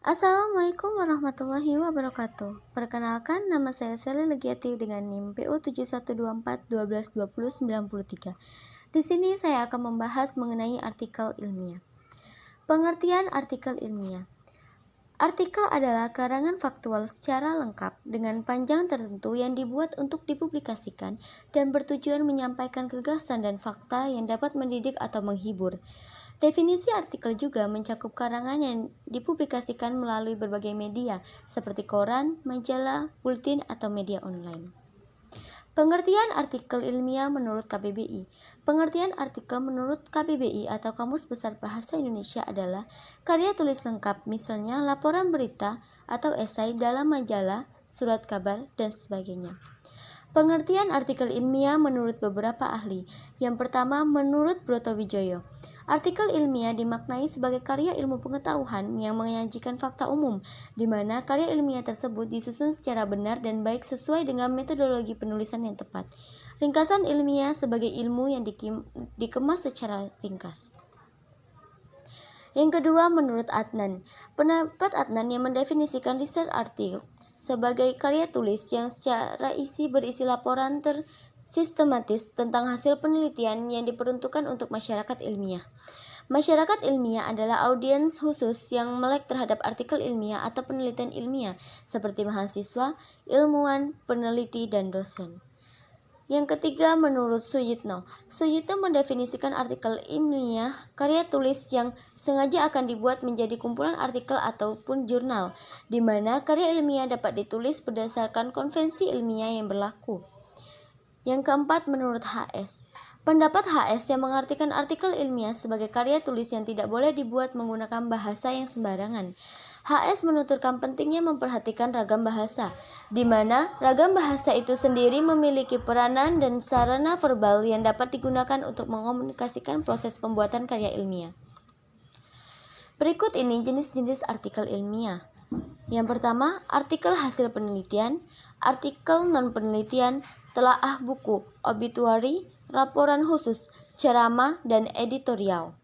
Assalamualaikum warahmatullahi wabarakatuh. Perkenalkan, nama saya Sally Legiati dengan NIM PU 7124122093. Di sini saya akan membahas mengenai artikel ilmiah. Pengertian artikel ilmiah. Artikel adalah karangan faktual secara lengkap dengan panjang tertentu yang dibuat untuk dipublikasikan dan bertujuan menyampaikan gagasan dan fakta yang dapat mendidik atau menghibur. Definisi artikel juga mencakup karangan yang dipublikasikan melalui berbagai media seperti koran, majalah, bulletin, atau media online. Pengertian artikel ilmiah menurut KBBI. Pengertian artikel menurut KBBI atau Kamus Besar Bahasa Indonesia adalah karya tulis lengkap, misalnya laporan berita atau esai dalam majalah, surat kabar, dan sebagainya. Pengertian artikel ilmiah menurut beberapa ahli. Yang pertama, menurut Broto Wijoyo, artikel ilmiah dimaknai sebagai karya ilmu pengetahuan yang menyajikan fakta umum, di mana karya ilmiah tersebut disusun secara benar dan baik sesuai dengan metodologi penulisan yang tepat. Ringkasan ilmiah sebagai ilmu yang dikemas secara ringkas. Yang kedua, menurut Adnan. Pendapat Adnan yang mendefinisikan research article sebagai karya tulis yang secara isi berisi laporan tersistematis tentang hasil penelitian yang diperuntukkan untuk masyarakat ilmiah. Masyarakat ilmiah adalah audiens khusus yang melek terhadap artikel ilmiah atau penelitian ilmiah, seperti mahasiswa, ilmuwan, peneliti, dan dosen. Yang ketiga, menurut Suyitno. Suyitno mendefinisikan artikel ilmiah karya tulis yang sengaja akan dibuat menjadi kumpulan artikel ataupun jurnal, di mana karya ilmiah dapat ditulis berdasarkan konvensi ilmiah yang berlaku. Yang keempat, menurut HS. Pendapat HS yang mengartikan artikel ilmiah sebagai karya tulis yang tidak boleh dibuat menggunakan bahasa yang sembarangan. HS menuturkan pentingnya memperhatikan ragam bahasa, di mana ragam bahasa itu sendiri memiliki peranan dan sarana verbal yang dapat digunakan untuk mengomunikasikan proses pembuatan karya ilmiah. Berikut ini jenis-jenis artikel ilmiah. Yang pertama, artikel hasil penelitian, artikel non-penelitian, telaah buku, obituari, laporan khusus, ceramah, dan editorial.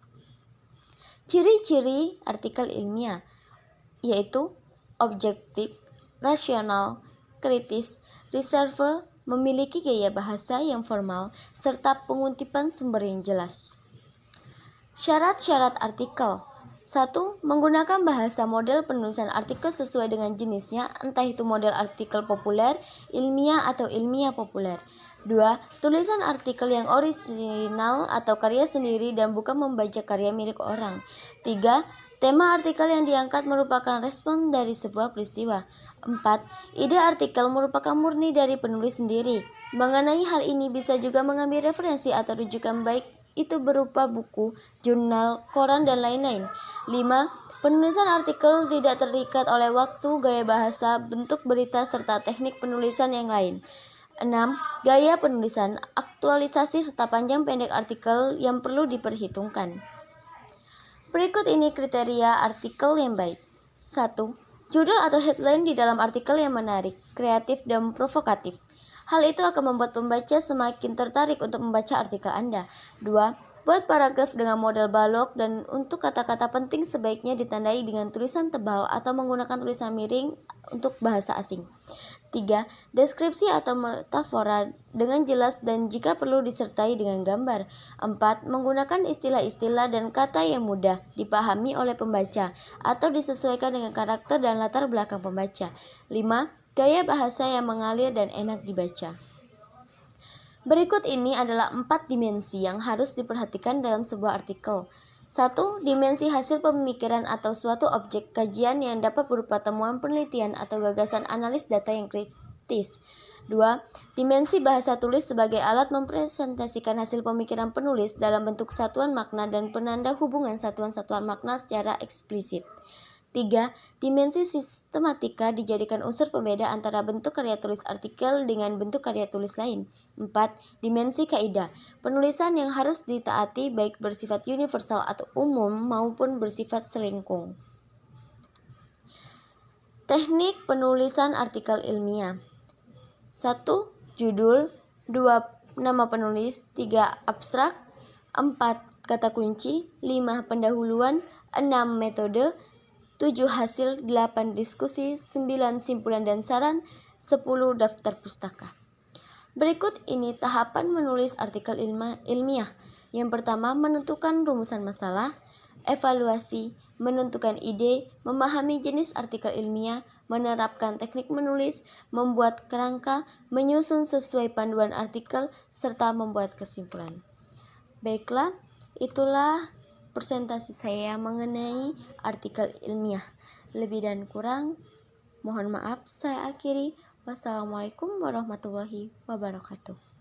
Ciri-ciri artikel ilmiah yaitu objektif, rasional, kritis, reserve, memiliki gaya bahasa yang formal, serta pengutipan sumber yang jelas. Syarat-syarat artikel. 1. Menggunakan bahasa model penulisan artikel sesuai dengan jenisnya, entah itu model artikel populer, ilmiah, atau ilmiah populer. 2. Tulisan artikel yang orisinal atau karya sendiri dan bukan membajak karya milik orang. 3. Tema artikel yang diangkat merupakan respon dari sebuah peristiwa. 4. Ide artikel merupakan murni dari penulis sendiri. Mengenai hal ini bisa juga mengambil referensi atau rujukan baik itu berupa buku, jurnal, koran, dan lain-lain. 5. Penulisan artikel tidak terikat oleh waktu, gaya bahasa, bentuk berita, serta teknik penulisan yang lain. 6. Gaya penulisan, aktualisasi, serta panjang pendek artikel yang perlu diperhitungkan. Berikut ini kriteria artikel yang baik. 1. Judul atau headline di dalam artikel yang menarik, kreatif, dan provokatif. Hal itu akan membuat pembaca semakin tertarik untuk membaca artikel Anda. 2. Buat paragraf dengan model balok dan untuk kata-kata penting sebaiknya ditandai dengan tulisan tebal atau menggunakan tulisan miring untuk bahasa asing. 3. Deskripsi atau metafora dengan jelas dan jika perlu disertai dengan gambar. 4. Menggunakan istilah-istilah dan kata yang mudah dipahami oleh pembaca atau disesuaikan dengan karakter dan latar belakang pembaca. 5. Gaya bahasa yang mengalir dan enak dibaca. Berikut ini adalah 4 dimensi yang harus diperhatikan dalam sebuah artikel. 1. Dimensi hasil pemikiran atau suatu objek kajian yang dapat berupa temuan penelitian atau gagasan analis data yang kritis. 2. Dimensi bahasa tulis sebagai alat mempresentasikan hasil pemikiran penulis dalam bentuk satuan makna dan penanda hubungan satuan-satuan makna secara eksplisit. 3. Dimensi sistematika dijadikan unsur pembeda antara bentuk karya tulis artikel dengan bentuk karya tulis lain. 4. Dimensi kaidah, penulisan yang harus ditaati baik bersifat universal atau umum maupun bersifat selingkung. Teknik penulisan artikel ilmiah. 1. Judul. 2. Nama penulis. 3. Abstrak. 4. Kata kunci. 5. Pendahuluan. 6. Metode. 7 hasil, 8 diskusi, 9 simpulan dan saran, 10 daftar pustaka. Berikut ini tahapan menulis artikel ilmiah. Yang pertama, menentukan rumusan masalah, evaluasi, menentukan ide, memahami jenis artikel ilmiah, menerapkan teknik menulis, membuat kerangka, menyusun sesuai panduan artikel, serta membuat kesimpulan. Baiklah, itulah presentasi saya mengenai artikel ilmiah. Lebih dan kurang, mohon maaf, saya akhiri. Wassalamualaikum warahmatullahi wabarakatuh.